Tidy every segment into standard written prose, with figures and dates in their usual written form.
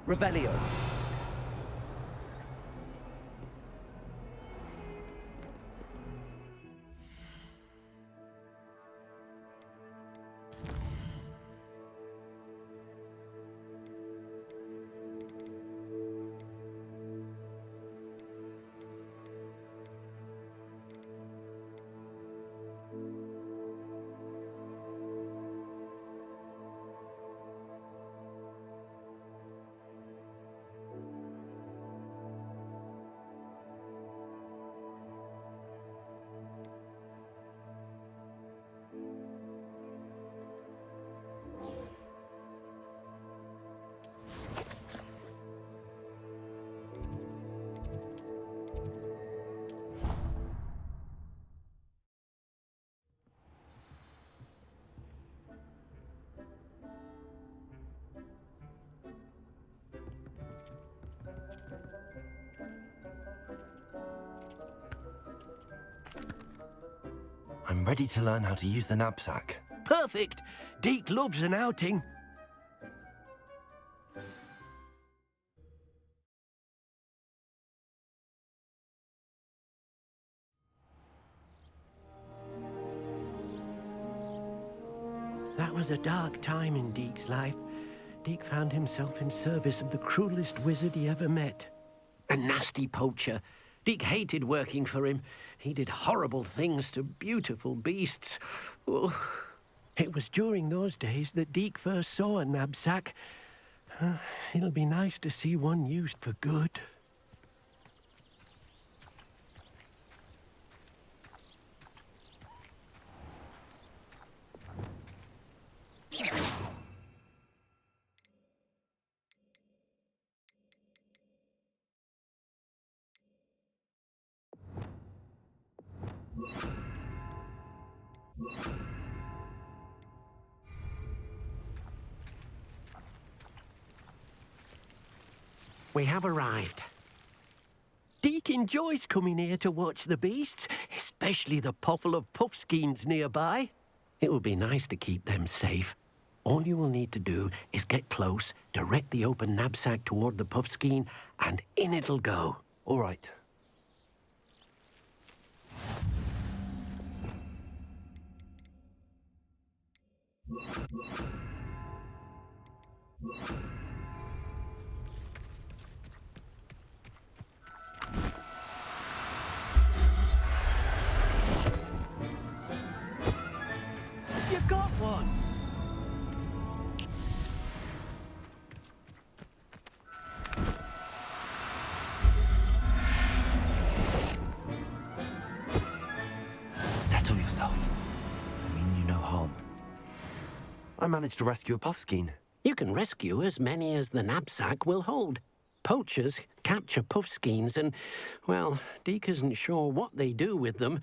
Revelio. I'm ready to learn how to use the knapsack. Perfect! Deke loves an outing. That was a dark time in Deke's life. Deke found himself in service of the cruelest wizard he ever met. A nasty poacher. Deke hated working for him. He did horrible things to beautiful beasts. Oh. It was during those days that Deke first saw a knapsack. It'll be nice to see one used for good. We have arrived. Deke enjoys coming here to watch the beasts, especially the potful of puffskeins nearby. It will be nice to keep them safe. All you will need to do is get close, direct the open knapsack toward the puffskein, and in it'll go. All right. You got one! Settle yourself. I mean you no harm. I managed to rescue a puffskein. You can rescue as many as the knapsack will hold. Poachers capture puffskeins and, well, Deke isn't sure what they do with them.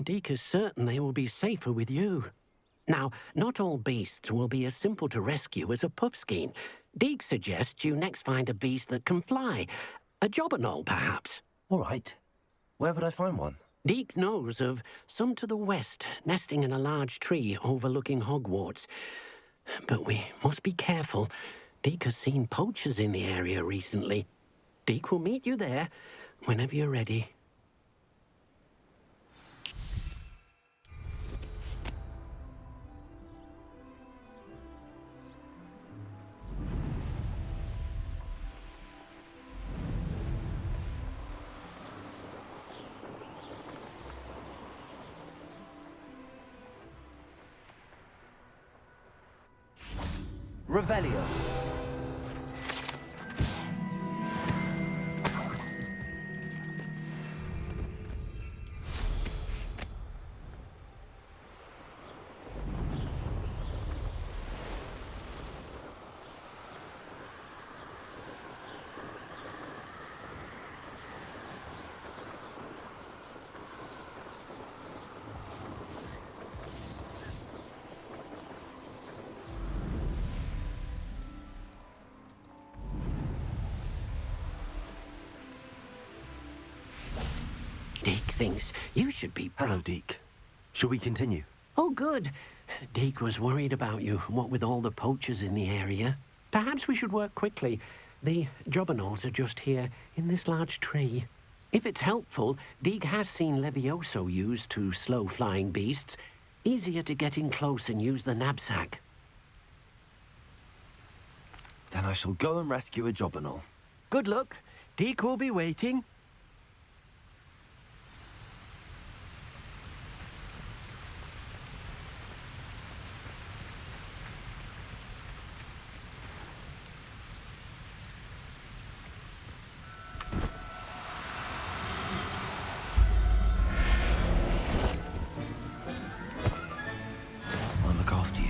Deke is certain they will be safer with you. Now, not all beasts will be as simple to rescue as a puffskein. Deke suggests you next find a beast that can fly. A jobberknoll, perhaps. All right. Where would I find one? Deke knows of some to the west, nesting in a large tree overlooking Hogwarts. But we must be careful. Deke has seen poachers in the area recently. Deke will meet you there whenever you're ready. Revelio. Deke thinks you should be Hello, Deke. Shall we continue? Oh, good. Deke was worried about you, what with all the poachers in the area. Perhaps we should work quickly. The jobberknolls are just here, in this large tree. If it's helpful, Deeg has seen Levioso used to slow flying beasts. Easier to get in close and use the knapsack. Then I shall go and rescue a jobberknoll. Good luck. Deeg will be waiting. I'll look after you.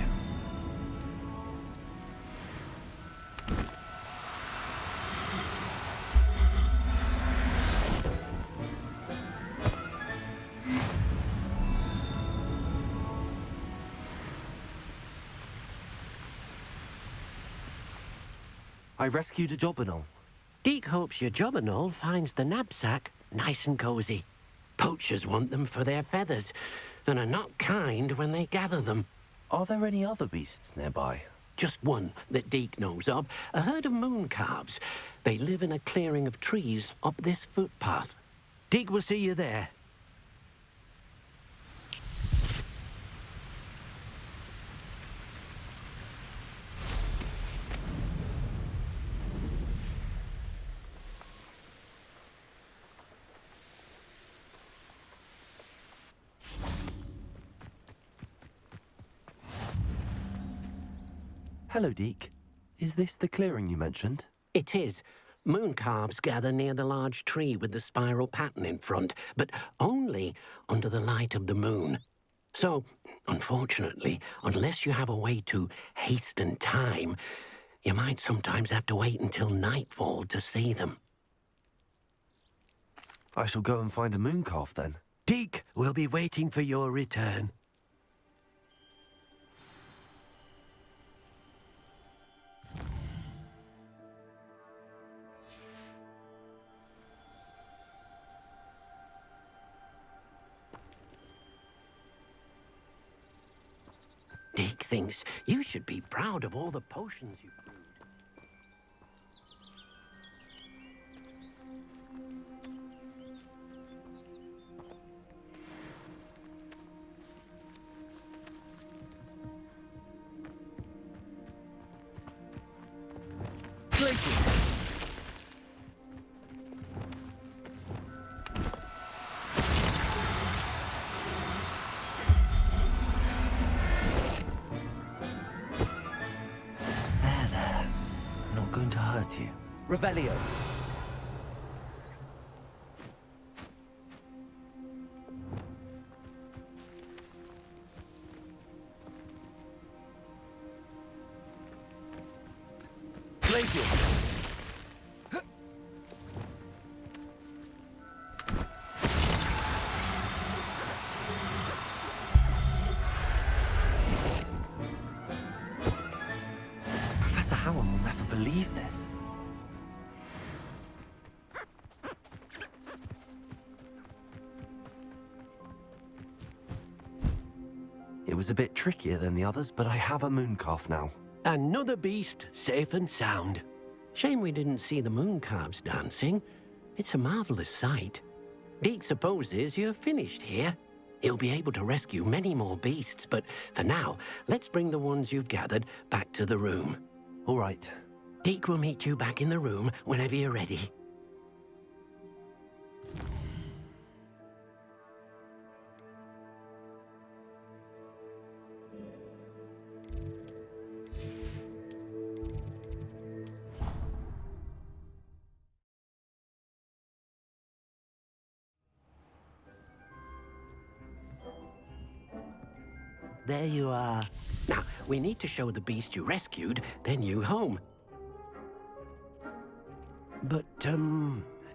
I rescued a jobberknoll. Deeg hopes your jobberknoll finds the knapsack nice and cozy. Poachers want them for their feathers, and are not kind when they gather them. Are there any other beasts nearby? Just one that Deeg knows of, a herd of moon calves. They live in a clearing of trees up this footpath. Deeg will see you there. Hello, Deek. Is this the clearing you mentioned? It is. Moon calves gather near the large tree with the spiral pattern in front, but only under the light of the moon. So, unfortunately, unless you have a way to hasten time, you might sometimes have to wait until nightfall to see them. I shall go and find a moon calf then. Deek will be waiting for your return. Deek thinks you should be proud of all the potions you've brewed. There. I'm not going to hurt you. Revelio. Glacius! Professor Howard will never believe this. It was a bit trickier than the others, but I have a moon calf now. Another beast, safe and sound. Shame we didn't see the moon calves dancing. It's a marvelous sight. Deek supposes you're finished here. He'll be able to rescue many more beasts, but for now, let's bring the ones you've gathered back to the room. All right. Deek will meet you back in the room whenever you're ready. There you are. Now, we need to show the beast you rescued their new home. But,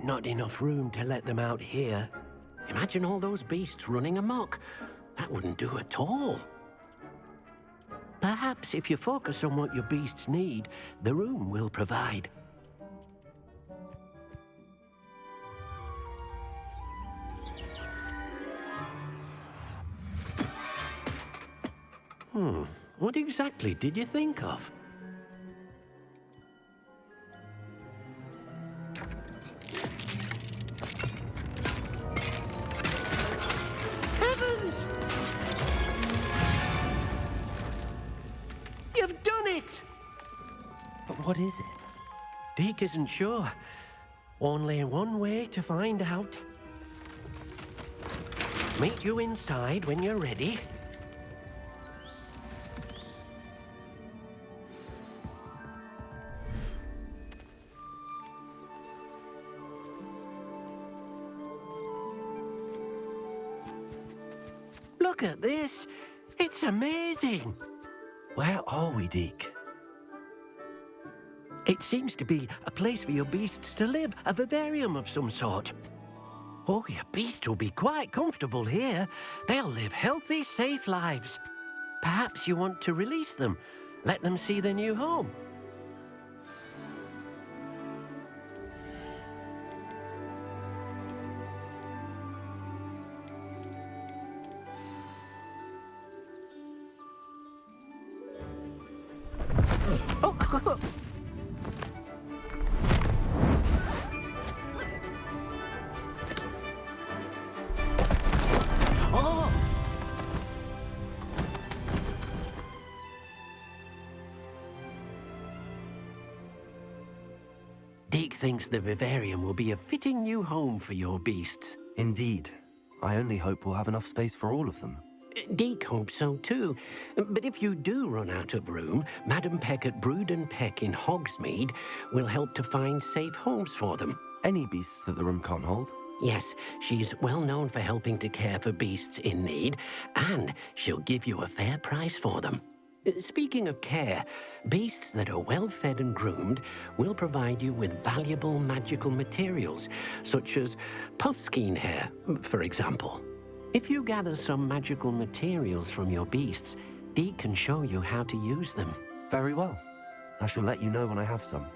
not enough room to let them out here. Imagine all those beasts running amok. That wouldn't do at all. Perhaps if you focus on what your beasts need, the room will provide. What exactly did you think of? But what is it? Deke isn't sure. Only one way to find out. Meet you inside when you're ready. Look at this. It's amazing. Where are we, Deke? It seems to be a place for your beasts to live, a vivarium of some sort. Oh, your beasts will be quite comfortable here. They'll live healthy, safe lives. Perhaps you want to release them, let them see their new home. Oh. Oh! Deke thinks the vivarium will be a fitting new home for your beasts. Indeed. I only hope we'll have enough space for all of them. Deke hopes so too. But if you do run out of room, Madam Peck at Brood and Peck in Hogsmeade will help to find safe homes for them. Any beasts that the room can't hold? Yes, she's well known for helping to care for beasts in need, and she'll give you a fair price for them. Speaking of care, beasts that are well fed and groomed will provide you with valuable magical materials, such as puffskein hair, for example. If you gather some magical materials from your beasts, Deke can show you how to use them. Very well. I shall let you know when I have some.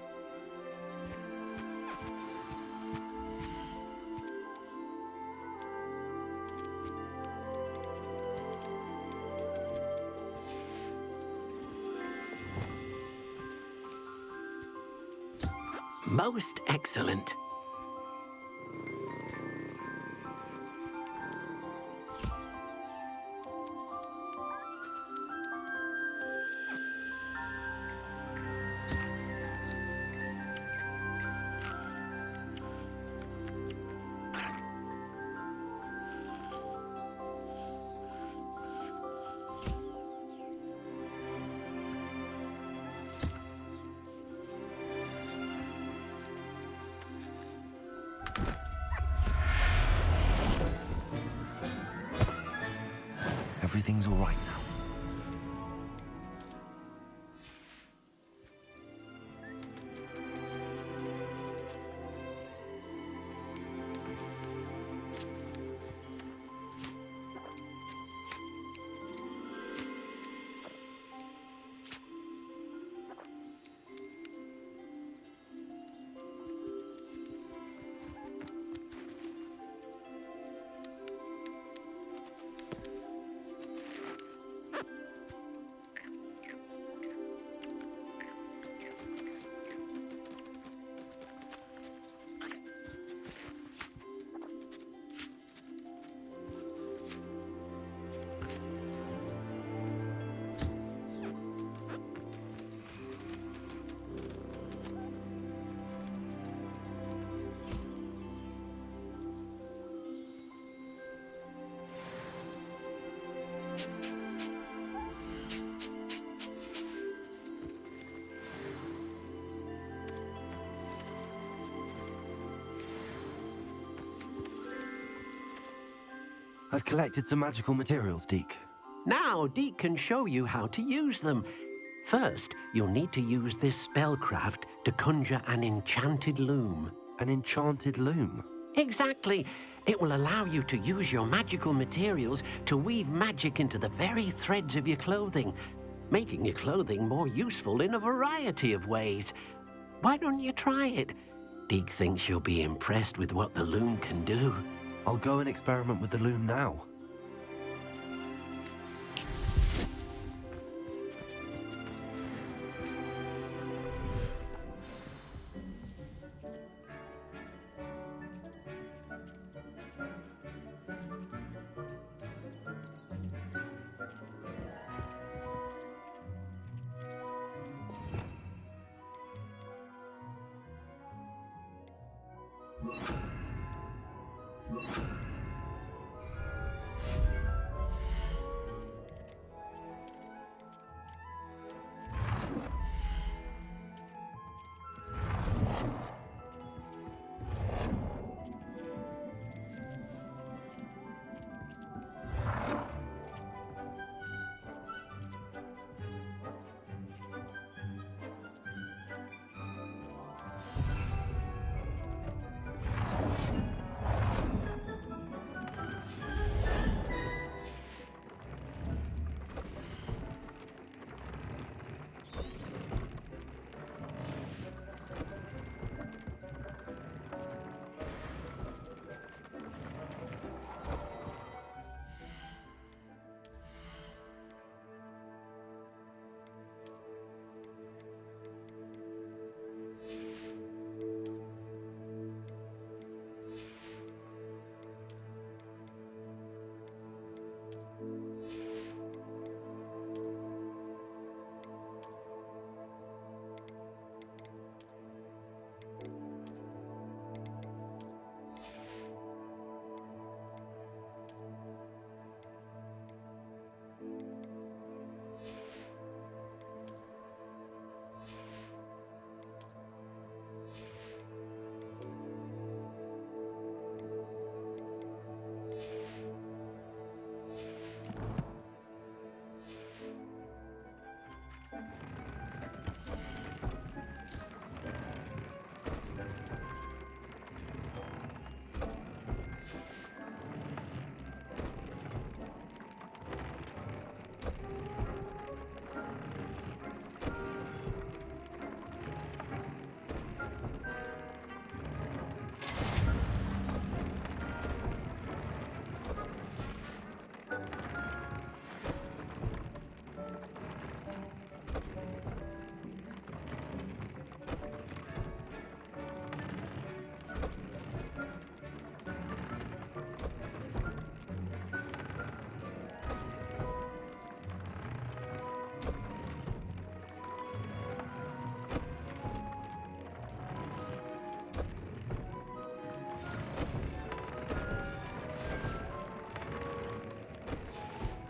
Most excellent. Everything's all right now. I've collected some magical materials, Deke. Now Deke can show you how to use them. First, you'll need to use this spellcraft to conjure an enchanted loom. An enchanted loom? Exactly. It will allow you to use your magical materials to weave magic into the very threads of your clothing, making your clothing more useful in a variety of ways. Why don't you try it? Deke thinks you'll be impressed with what the loom can do. I'll go and experiment with the loom now.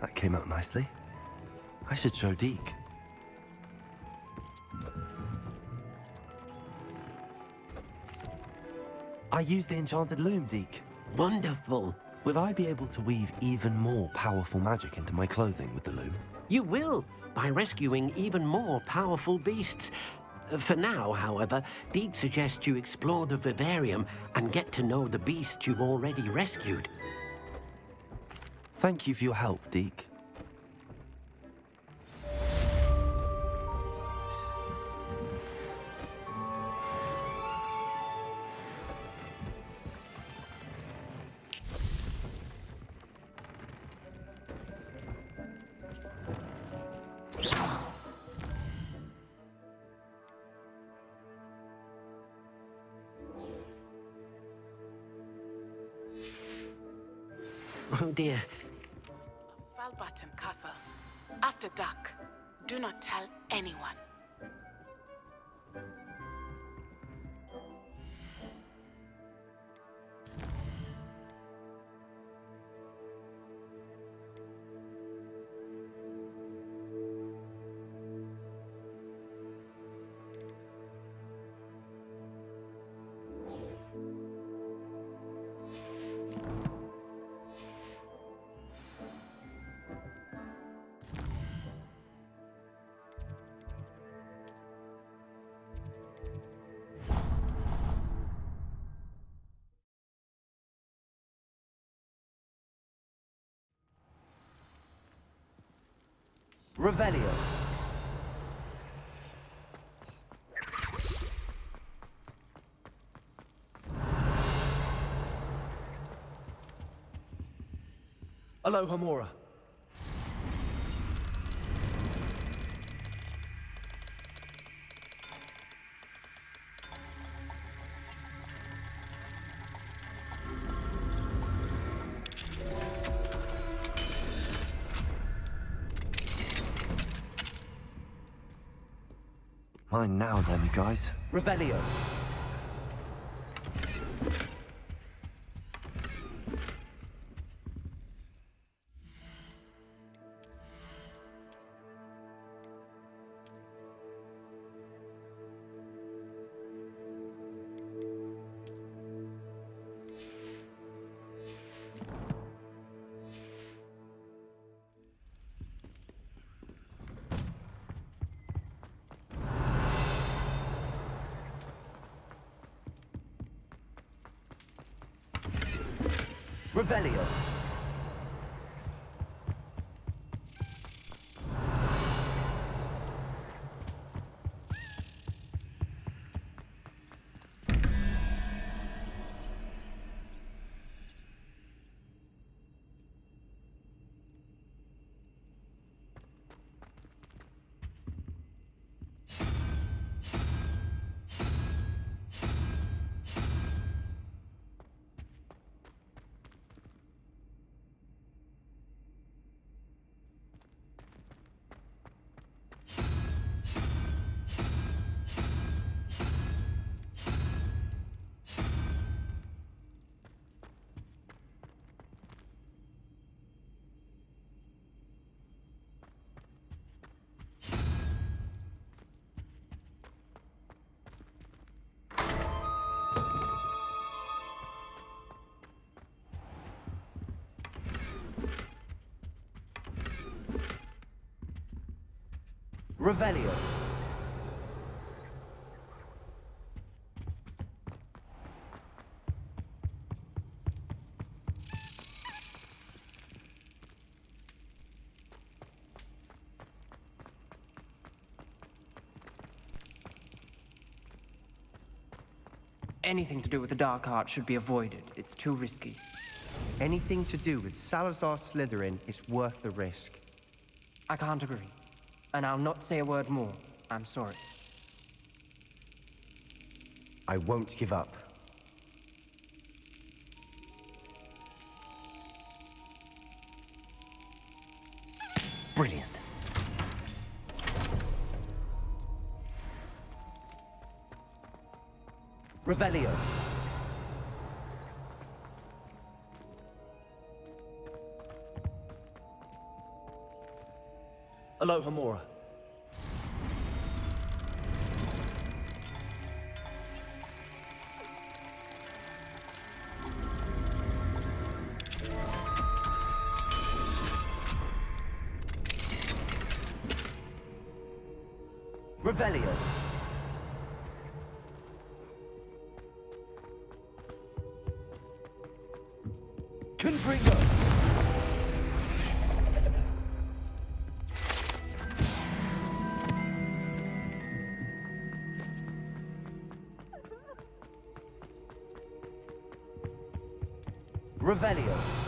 That came out nicely. I should show Deke. I used the enchanted loom, Deke. Wonderful. Will I be able to weave even more powerful magic into my clothing with the loom? You will, by rescuing even more powerful beasts. For now, however, Deke suggests you explore the vivarium and get to know the beasts you've already rescued. Thank you for your help, Deke. Oh dear. Falbaton Castle. After dark. Do not tell anyone. Revelio. Aloha Mora. Mine now then, guys. Revelio. Revelio. Revelio. Anything to do with the dark art should be avoided. It's too risky. Anything to do with Salazar Slytherin is worth the risk. I can't agree. And I'll not say a word more. I'm sorry. I won't give up. Brilliant. Revelio. Alohomora. Revelio. Confringo. Revelio.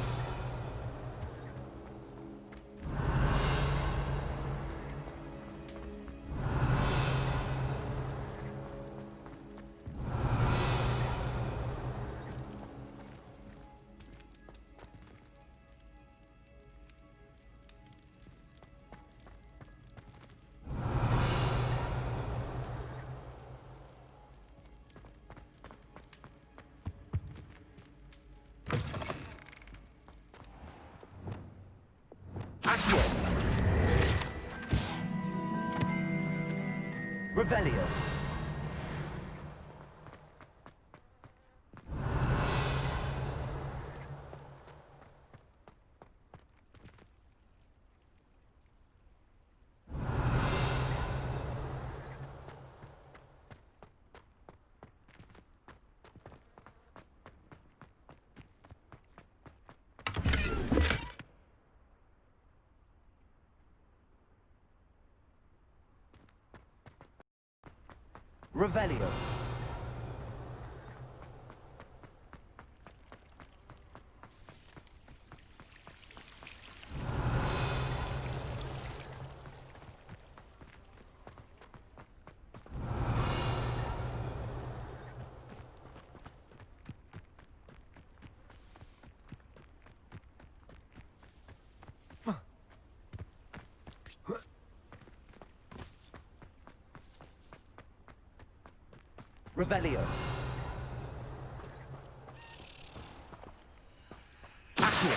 Accio. Revelio. Revelio. Revelio. Accio.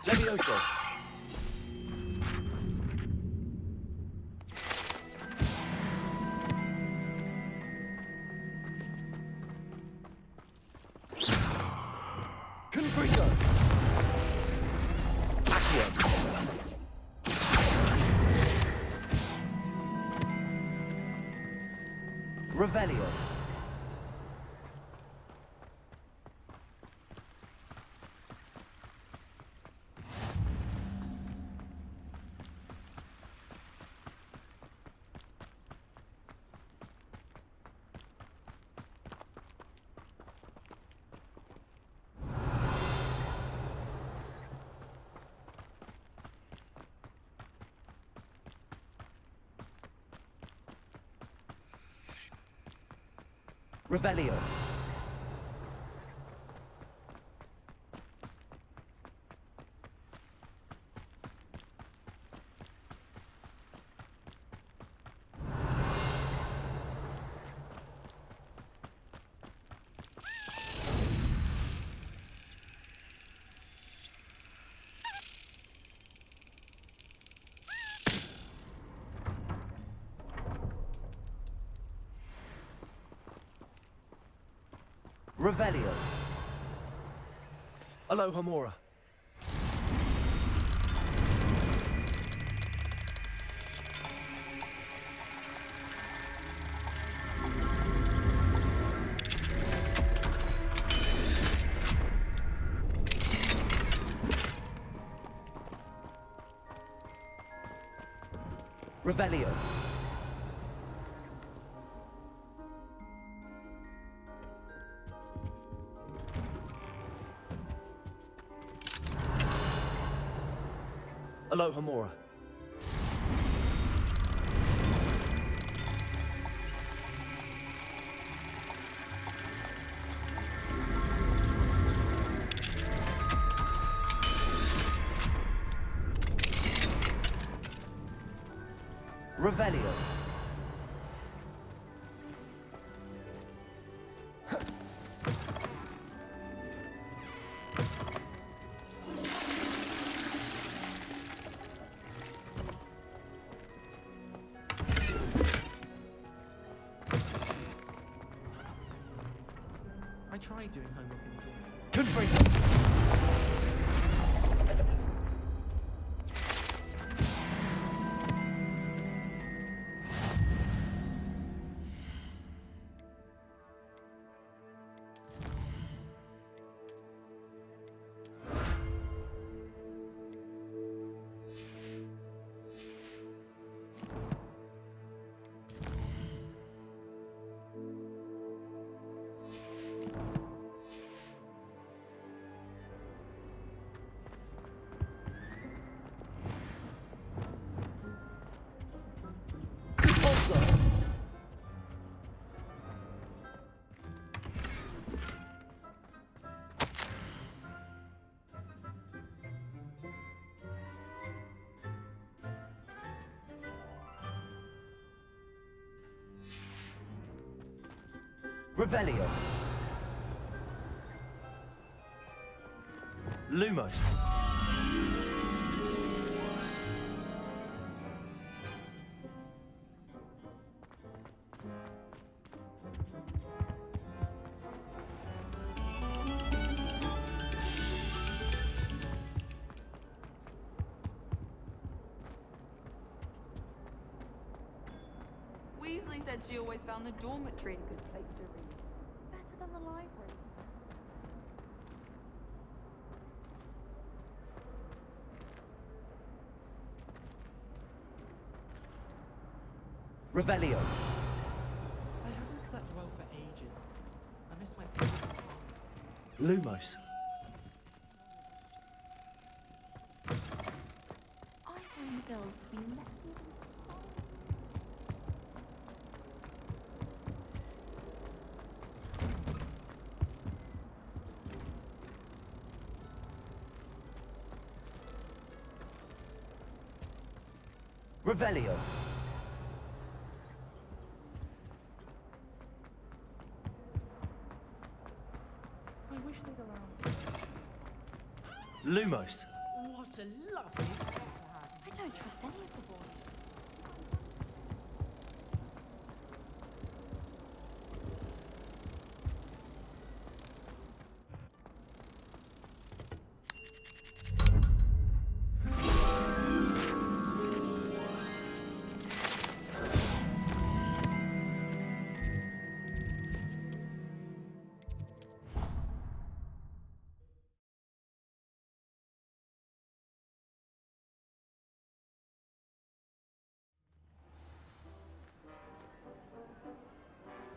Levioso. Confringo. Accio. Revelio. Revelio. Revelio. Aloha Mora. Revelio. Aloha Mora. Revelio. I tried doing homework in the morning. Confringo. Revelio. Lumos. Weasley said she always found the dormitory a good place to read. Better than the library. Revelio. I haven't slept well for ages. I miss my favorite part. Lumos. I find the girls to be messy and Revelio. I wish they'd allow me. Lumos. What a lovely place to have. I don't trust any of the boys.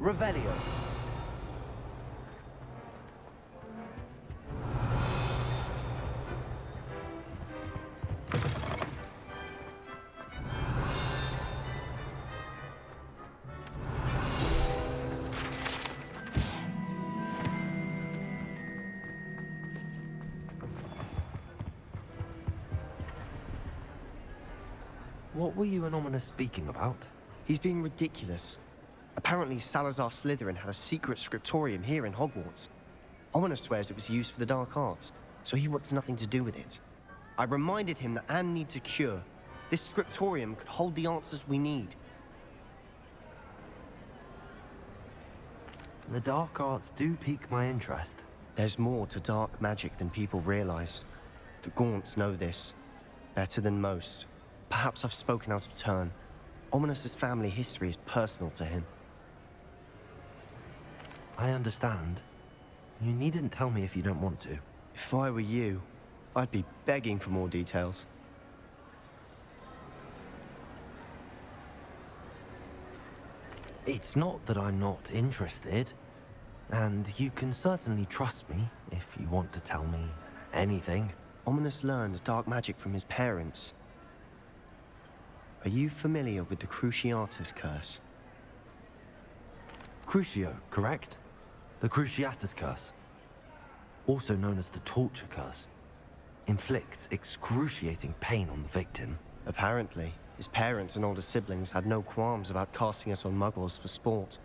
Revelio. What were you and Ominous speaking about? He's being ridiculous. Apparently, Salazar Slytherin had a secret scriptorium here in Hogwarts. Ominous swears it was used for the dark arts, so he wants nothing to do with it. I reminded him that Anne needs a cure. This scriptorium could hold the answers we need. The dark arts do pique my interest. There's more to dark magic than people realize. The Gaunts know this better than most. Perhaps I've spoken out of turn. Ominous's family history is personal to him. I understand. You needn't tell me if you don't want to. If I were you, I'd be begging for more details. It's not that I'm not interested. And you can certainly trust me if you want to tell me anything. Ominous learned dark magic from his parents. Are you familiar with the Cruciatus Curse? Crucio, correct? The Cruciatus Curse. Also known as the Torture Curse. Inflicts excruciating pain on the victim. Apparently, his parents and older siblings had no qualms about casting it on muggles for sport.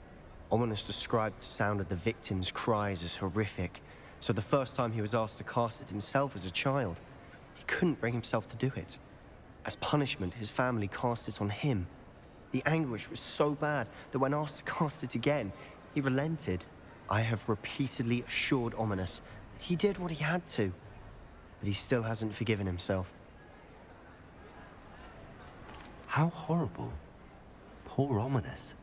Ominous described the sound of the victim's cries as horrific, so the first time he was asked to cast it himself as a child, he couldn't bring himself to do it. As punishment, his family cast it on him. The anguish was so bad that when asked to cast it again, he relented. I have repeatedly assured Ominous that he did what he had to, but he still hasn't forgiven himself. How horrible. Poor Ominous.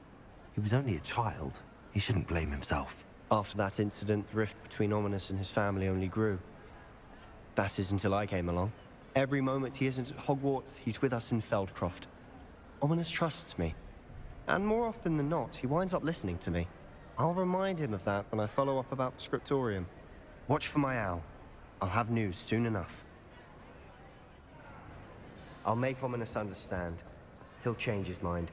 He was only a child. He shouldn't blame himself. After that incident, the rift between Ominous and his family only grew. That is until I came along. Every moment he isn't at Hogwarts, he's with us in Feldcroft. Ominous trusts me. And more often than not, he winds up listening to me. I'll remind him of that when I follow up about the scriptorium. Watch for my owl. I'll have news soon enough. I'll make Ominous understand. He'll change his mind.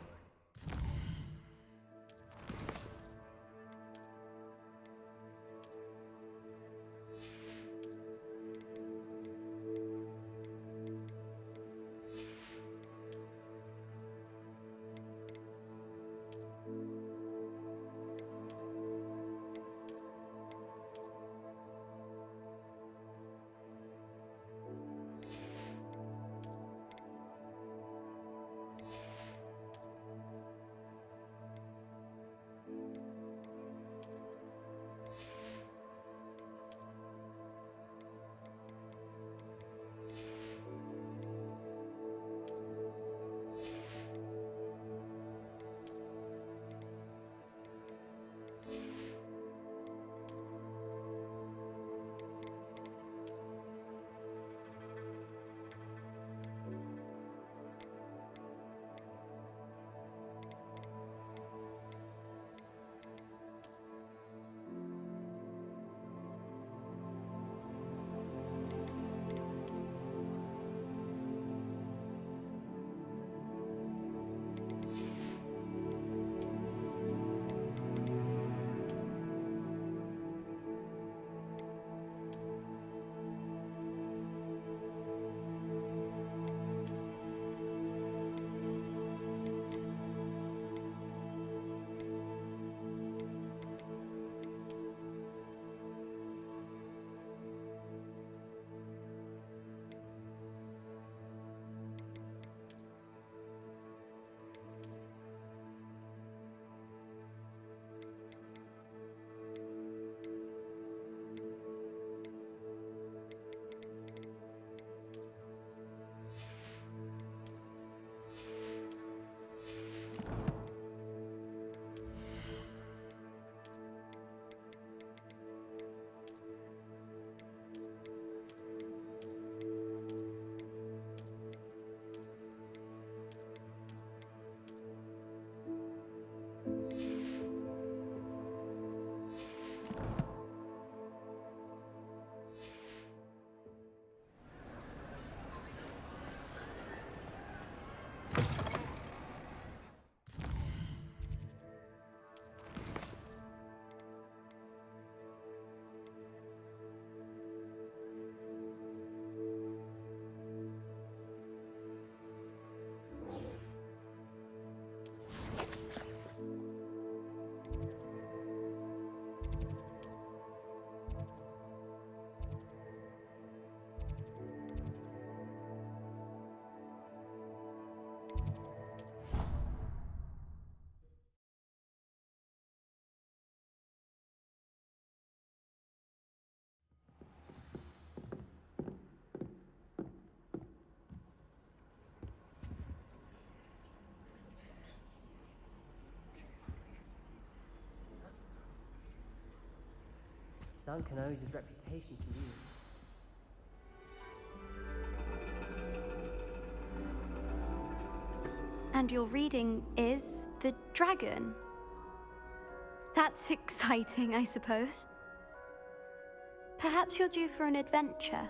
son can owe his reputation to you. And your reading is The Dragon. That's exciting, I suppose. Perhaps you're due for an adventure.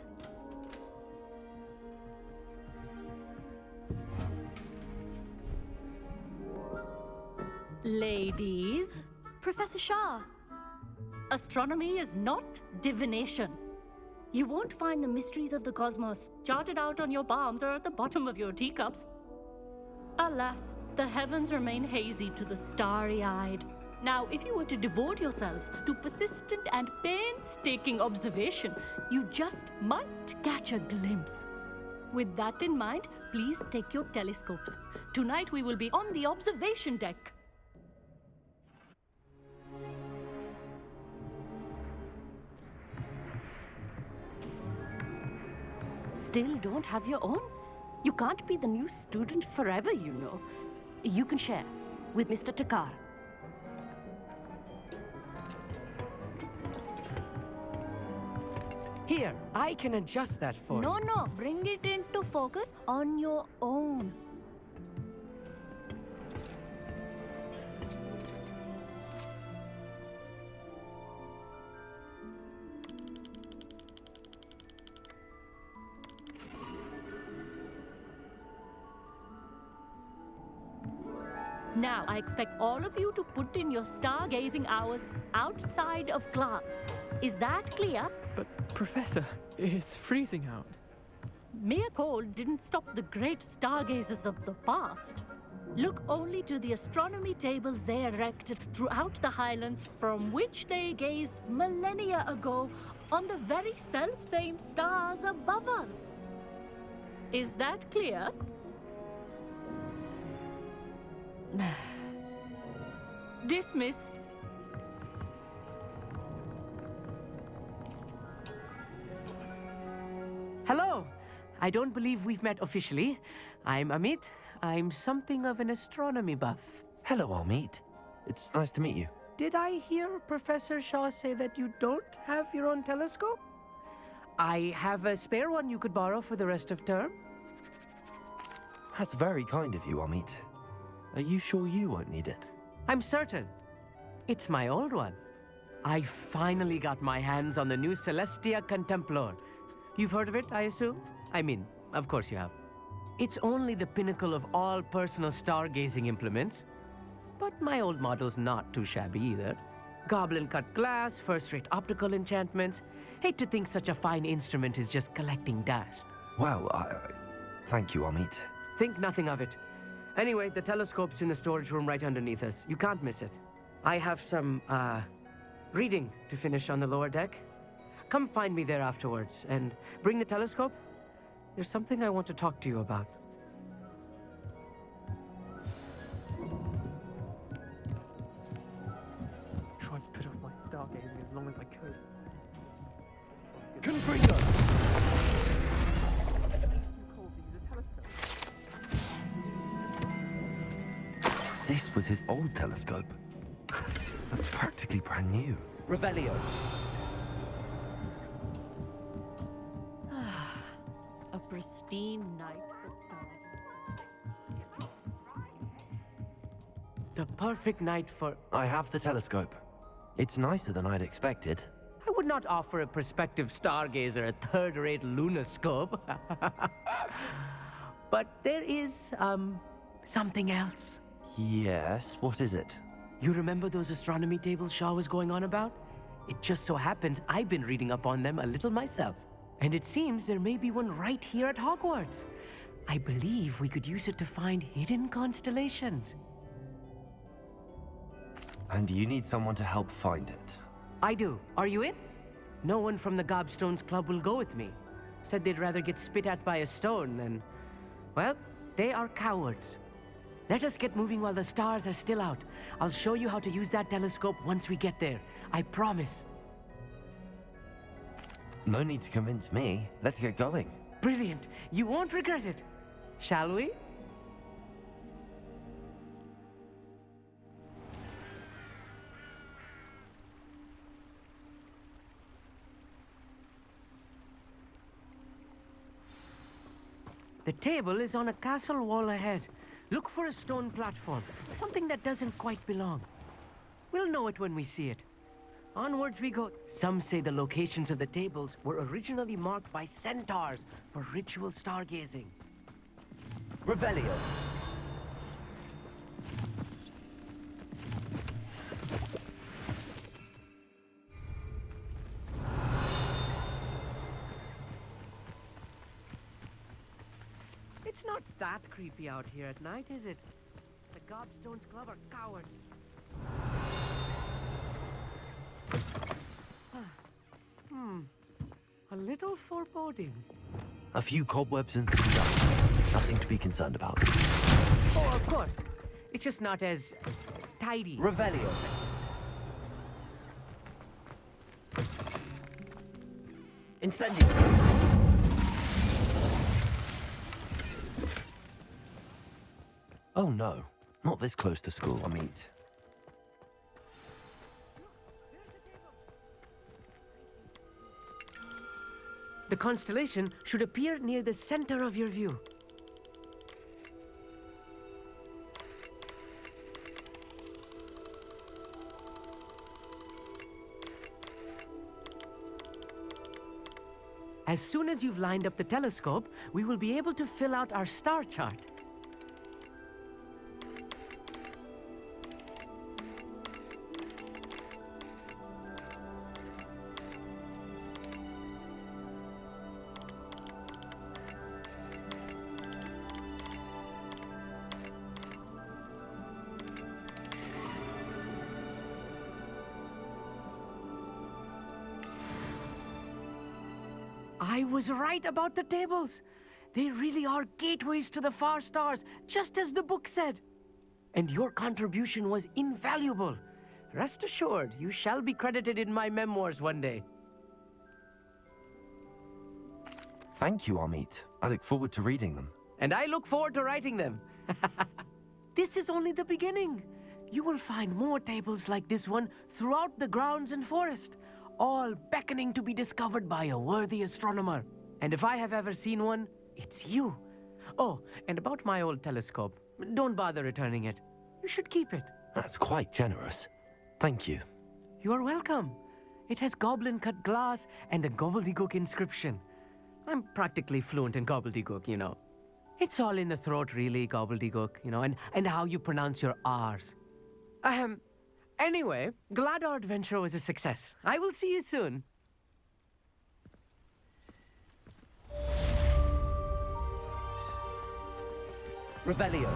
Ladies, Professor Shah. astronomy is not divination. You won't find the mysteries of the cosmos charted out on your palms or at the bottom of your teacups. Alas, the heavens remain hazy to the starry-eyed. Now, if you were to devote yourselves to persistent and painstaking observation, you just might catch a glimpse. With that in mind, please take your telescopes. Tonight we will be on the observation deck. Still don't have your own? You can't be the new student forever, you know. You can share with Mr. Takar. Here, I can adjust that for you. No, bring it into focus on your own. Now, I expect all of you to put in your stargazing hours outside of class. Is that clear? But, Professor, it's freezing out. Mere cold didn't stop the great stargazers of the past. Look only to the astronomy tables they erected throughout the highlands from which they gazed millennia ago on the very self-same stars above us. Is that clear? Dismissed. Hello. I don't believe we've met officially. I'm Amit. I'm something of an astronomy buff. Hello, Amit. It's nice to meet you. Did I hear Professor Shaw say that you don't have your own telescope? I have a spare one you could borrow for the rest of term. That's very kind of you, Amit. Are you sure you won't need it? I'm certain. It's my old one. I finally got my hands on the new Celestia Contemplor. You've heard of it, I assume? I mean, of course you have. It's only the pinnacle of all personal stargazing implements. But my old model's not too shabby either. Goblin-cut glass, first-rate optical enchantments. Hate to think such a fine instrument is just collecting dust. Well, thank you, Amit. Think nothing of it. Anyway, the telescope's in the storage room right underneath us. You can't miss it. I have some, reading to finish on the lower deck. Come find me there afterwards, and bring the telescope. There's something I want to talk to you about. Tried to put off my stargazing as long as I could. Confringo! This was his old telescope. That's practically brand new. Revelio. A pristine night for stars. The perfect night for... I have the telescope. It's nicer than I'd expected. I would not offer a prospective stargazer a third-rate lunoscope. But there is, something else. Yes, what is it? You remember those astronomy tables Shaw was going on about? It just so happens I've been reading up on them a little myself. And it seems there may be one right here at Hogwarts. I believe we could use it to find hidden constellations. And you need someone to help find it. I do. Are you in? No one from the Gobstones Club will go with me. Said they'd rather get spit at by a stone than... Well, they are cowards. Let us get moving while the stars are still out. I'll show you how to use that telescope once we get there. I promise. No need to convince me. Let's get going. Brilliant. You won't regret it. Shall we? The table is on a castle wall ahead. Look for a stone platform, something that doesn't quite belong. We'll know it when we see it. Onwards we go. Some say the locations of the tables were originally marked by centaurs for ritual stargazing. Revelio. It's not that creepy out here at night, is it? The Gobstones Club are cowards. A little foreboding. A few cobwebs and some dust. Nothing to be concerned about. Oh, of course. It's just not as tidy. Revelio. Incendio. Oh no, not this close to school, I mean. The constellation should appear near the center of your view. As soon as you've lined up the telescope, we will be able to fill out our star chart. I was right about the tables. They really are gateways to the far stars, just as the book said. And your contribution was invaluable. Rest assured, you shall be credited in my memoirs one day. Thank you, Amit. I look forward to reading them. And I look forward to writing them. This is only the beginning. You will find more tables like this one throughout the grounds and forest, all beckoning to be discovered by a worthy astronomer. And if I have ever seen one, it's you. Oh, and about my old telescope, don't bother returning it. You should keep it. That's quite generous. Thank you. You are welcome. It has goblin-cut glass and a gobbledygook inscription. I'm practically fluent in gobbledygook, you know. It's all in the throat, really, gobbledygook, you know, and how you pronounce your R's. Anyway, glad our adventure was a success. I will see you soon. Revelio.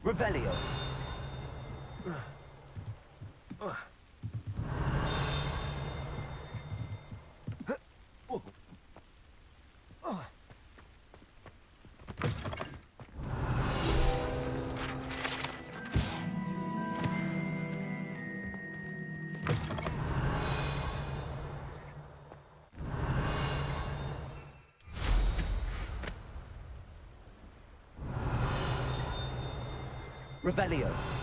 Revelio. Revelio.